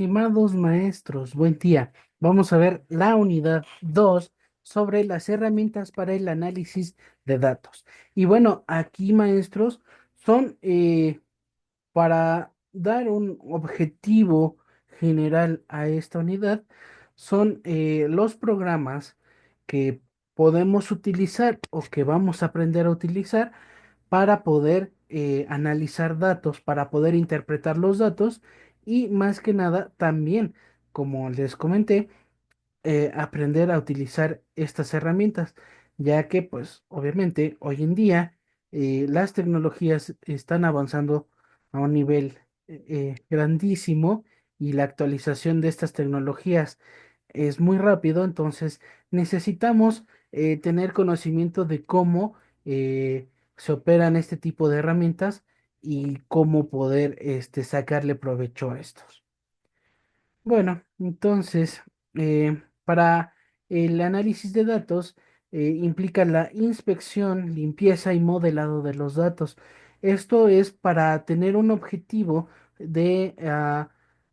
estimados maestros, buen día. Vamos a ver la unidad 2 sobre las herramientas para el análisis de datos. Y bueno, aquí maestros son para dar un objetivo general a esta unidad, son los programas que podemos utilizar o que vamos a aprender a utilizar para poder analizar datos, para poder interpretar los datos y más que nada también, como les comenté, aprender a utilizar estas herramientas, ya que pues obviamente hoy en día las tecnologías están avanzando a un nivel grandísimo y la actualización de estas tecnologías es muy rápido, entonces necesitamos tener conocimiento de cómo se operan este tipo de herramientas y cómo poder sacarle provecho a estos. Bueno, entonces, para el análisis de datos implica la inspección, limpieza y modelado de los datos. Esto es para tener un objetivo de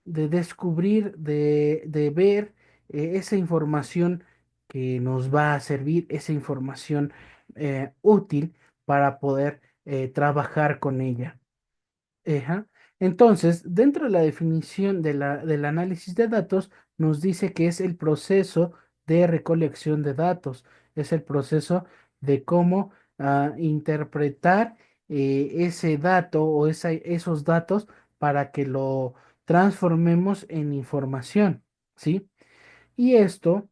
descubrir, de ver esa información que nos va a servir, esa información útil para poder trabajar con ella. Ajá. Entonces, dentro de la definición del análisis de datos, nos dice que es el proceso de recolección de datos, es el proceso de cómo interpretar ese dato o esos datos para que lo transformemos en información, ¿sí? Y esto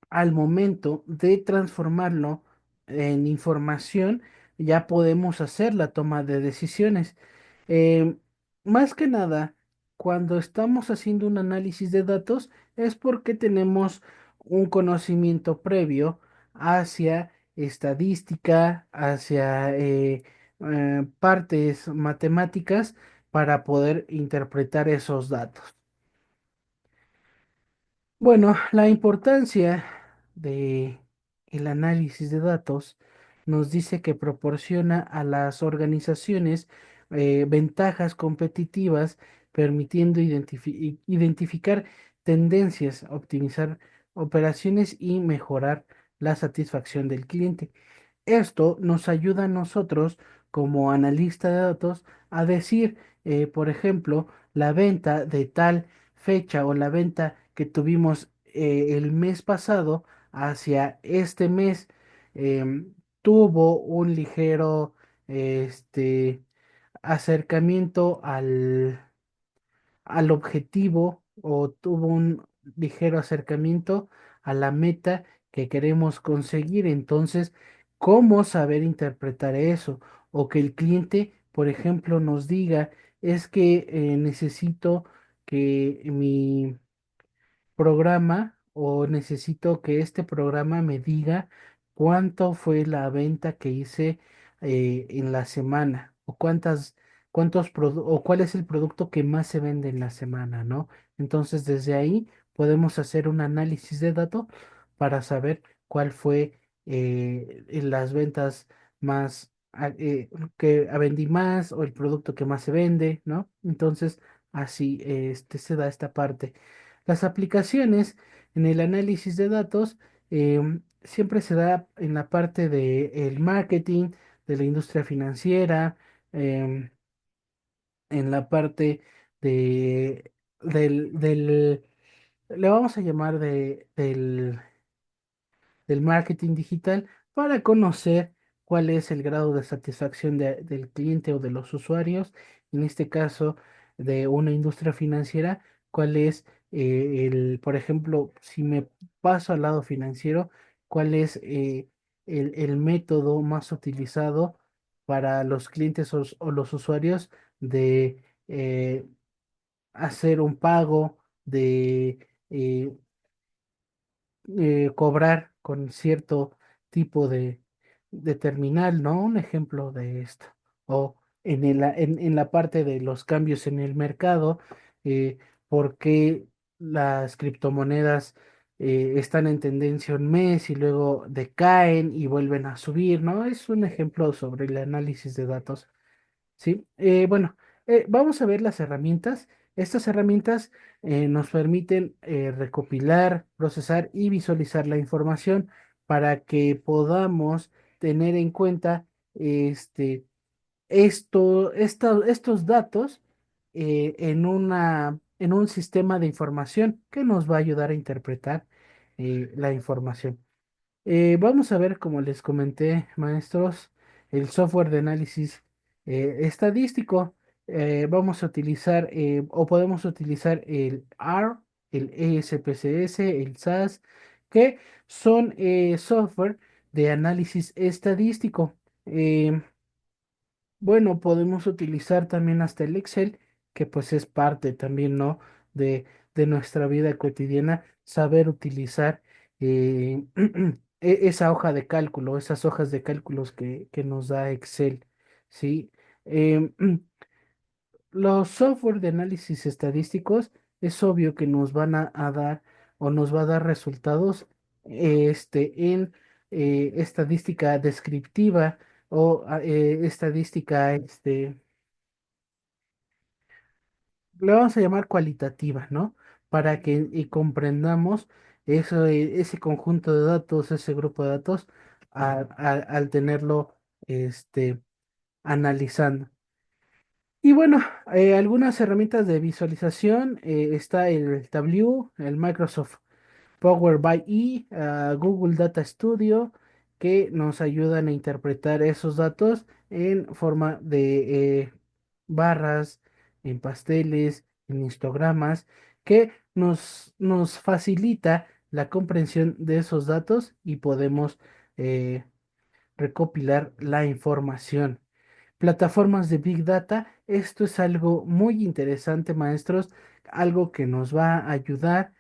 al momento de transformarlo en información, ya podemos hacer la toma de decisiones. Em, Más que nada, cuando estamos haciendo un análisis de datos, es porque tenemos un conocimiento previo hacia estadística, hacia partes matemáticas para poder interpretar esos datos. Bueno, la importancia de el análisis de datos nos dice que proporciona a las organizaciones ventajas competitivas, permitiendo identificar tendencias, optimizar operaciones y mejorar la satisfacción del cliente. Esto nos ayuda a nosotros como analista de datos a decir, por ejemplo, la venta de tal fecha o la venta que tuvimos el mes pasado hacia este mes tuvo un ligero este, acercamiento al objetivo o tuvo un ligero acercamiento a la meta que queremos conseguir. Entonces, ¿cómo saber interpretar eso? O que el cliente, por ejemplo, nos diga, es que necesito que mi programa o necesito que este programa me diga cuánto fue la venta que hice en la semana o o cuál es el producto que más se vende en la semana, ¿no? Entonces, desde ahí podemos hacer un análisis de datos para saber cuál fue en las ventas más que vendí más o el producto que más se vende, ¿no? Entonces, así se da esta parte. Las aplicaciones en el análisis de datos siempre se da en la parte del marketing, de la industria financiera, em, en la parte de, le vamos a llamar del marketing digital para conocer cuál es el grado de satisfacción del cliente o de los usuarios, en este caso de una industria financiera, cuál es por ejemplo, si me paso al lado financiero, cuál es el método más utilizado para los clientes o los usuarios de hacer un pago, de cobrar con cierto tipo de terminal, ¿no? Un ejemplo de esto. O en la parte de los cambios en el mercado, por qué las criptomonedas están en tendencia un mes y luego decaen y vuelven a subir, ¿no? Es un ejemplo sobre el análisis de datos. Sí, bueno, vamos a ver las herramientas Estas herramientas nos permiten recopilar, procesar y visualizar la información para que podamos tener en cuenta este, estos datos en un sistema de información que nos va a ayudar a interpretar la información. Vamos a ver, como les comenté, maestros, el software de análisis estadístico. Vamos a utilizar o podemos utilizar el R, el ESPCS, el SAS, que son software de análisis estadístico. Eh, bueno, podemos utilizar también hasta el Excel, que pues es parte también, ¿no? De nuestra vida cotidiana, saber utilizar eh, esa hoja de cálculo, esas hojas de cálculos que nos da Excel, ¿sí? Em, los software de análisis estadísticos es obvio que nos van a dar o nos va a dar resultados en estadística descriptiva o estadística, le vamos a llamar cualitativa, ¿no? Para que comprendamos eso, ese conjunto de datos, ese grupo de datos, al tenerlo este, analizando. Y bueno, algunas herramientas de visualización, está el Tableau, el Microsoft Power BI e, Google Data Studio, que nos ayudan a interpretar esos datos en forma de barras, en pasteles, en histogramas, que nos facilita la comprensión de esos datos y podemos eh, recopilar la información. Plataformas de Big Data, esto es algo muy interesante, maestros, algo que nos va a ayudar,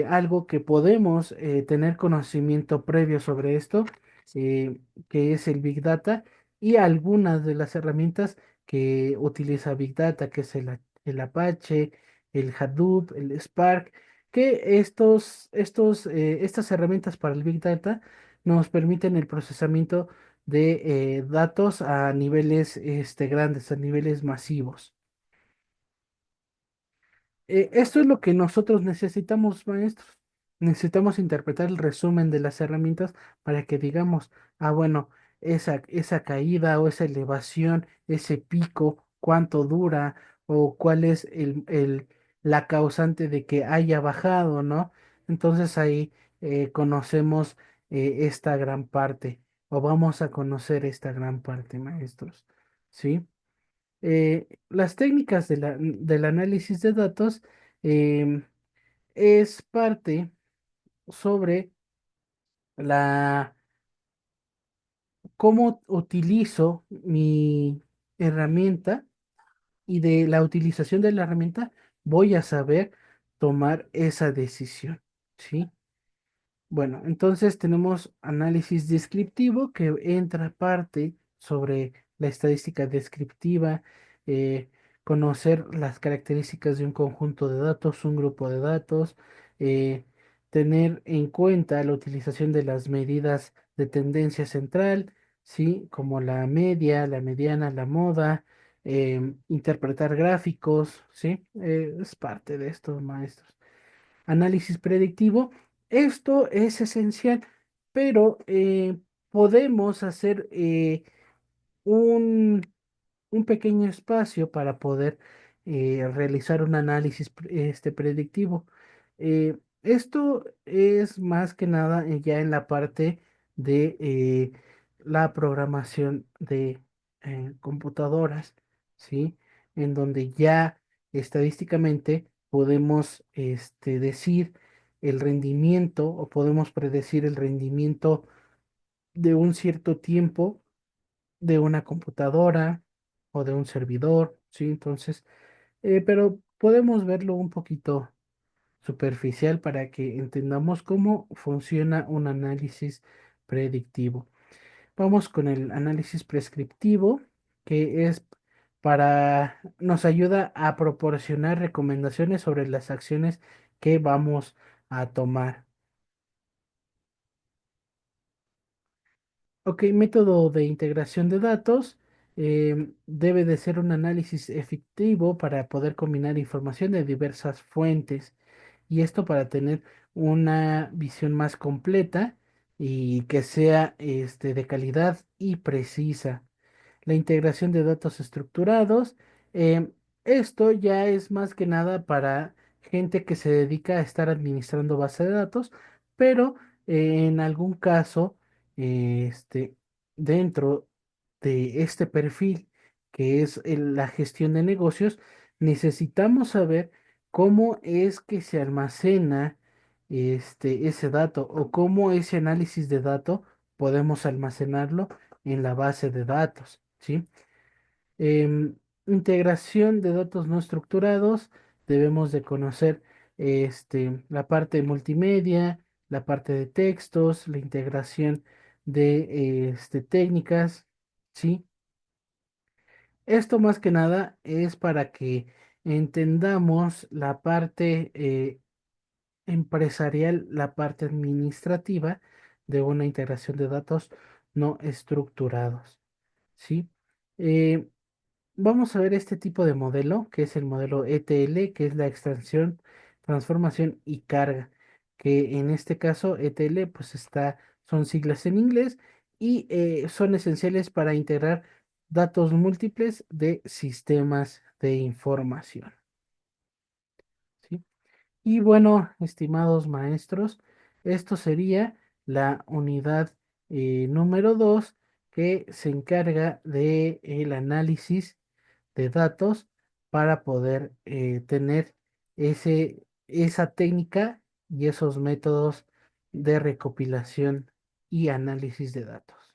algo que podemos tener conocimiento previo sobre esto, que es el Big Data, y algunas de las herramientas que utiliza Big Data, que es el Apache, el Hadoop, el Spark, que estas herramientas para el Big Data nos permiten el procesamiento de datos a niveles grandes, a niveles masivos. Esto es lo que nosotros necesitamos, maestros. Necesitamos interpretar el resumen de las herramientas para que digamos, bueno, esa caída o esa elevación, ese pico, cuánto dura o cuál es la causante de que haya bajado, ¿no? Entonces ahí conocemos esta gran parte o vamos a conocer esta gran parte, maestros. ¿Sí? Las técnicas del análisis de datos em, es parte sobre la cómo utilizo mi herramienta y de la utilización de la herramienta voy a saber tomar esa decisión, ¿sí? Bueno, entonces tenemos análisis descriptivo que entra parte sobre la estadística descriptiva, eh, conocer las características de un conjunto de datos, un grupo de datos, eh, tener en cuenta la utilización de las medidas de tendencia central, ¿sí? Como la media, la mediana, la moda, interpretar gráficos, ¿sí? Es parte de esto, maestros. Análisis predictivo. Esto es esencial, pero podemos hacer un, un pequeño espacio para poder realizar un análisis predictivo. Esto es más que nada ya en la parte de la programación de computadoras, ¿sí? En donde ya estadísticamente podemos decir el rendimiento o podemos predecir el rendimiento de un cierto tiempo de una computadora o de un servidor, ¿sí? Entonces, pero podemos verlo un poquito superficial para que entendamos cómo funciona un análisis predictivo. Vamos con el análisis prescriptivo, que es nos ayuda a proporcionar recomendaciones sobre las acciones que vamos a tomar. Ok, método de integración de datos. Debe de ser un análisis efectivo para poder combinar información de diversas fuentes y esto para tener una visión más completa y que sea de calidad y precisa. La integración de datos estructurados. em, Esto ya es más que nada para gente que se dedica a estar administrando base de datos, pero en algún caso, dentro de este perfil que es la gestión de negocios, necesitamos saber cómo es que se almacena ese dato o cómo ese análisis de dato podemos almacenarlo en la base de datos, ¿sí? Em, Integración de datos no estructurados, debemos de conocer la parte multimedia, la parte de textos, la integración de técnicas, ¿sí? Esto más que nada es para que entendamos la parte empresarial, la parte administrativa de una integración de datos no estructurados, ¿sí? Eh, Vamos a ver este tipo de modelo, que es el modelo ETL, que es la extracción, transformación y carga, que en este caso ETL pues son siglas en inglés y son esenciales para integrar datos múltiples de sistemas de información, ¿sí? Y bueno, estimados maestros, esto sería la unidad número 2 que se encarga de el análisis de datos para poder tener esa técnica y esos métodos de recopilación y análisis de datos.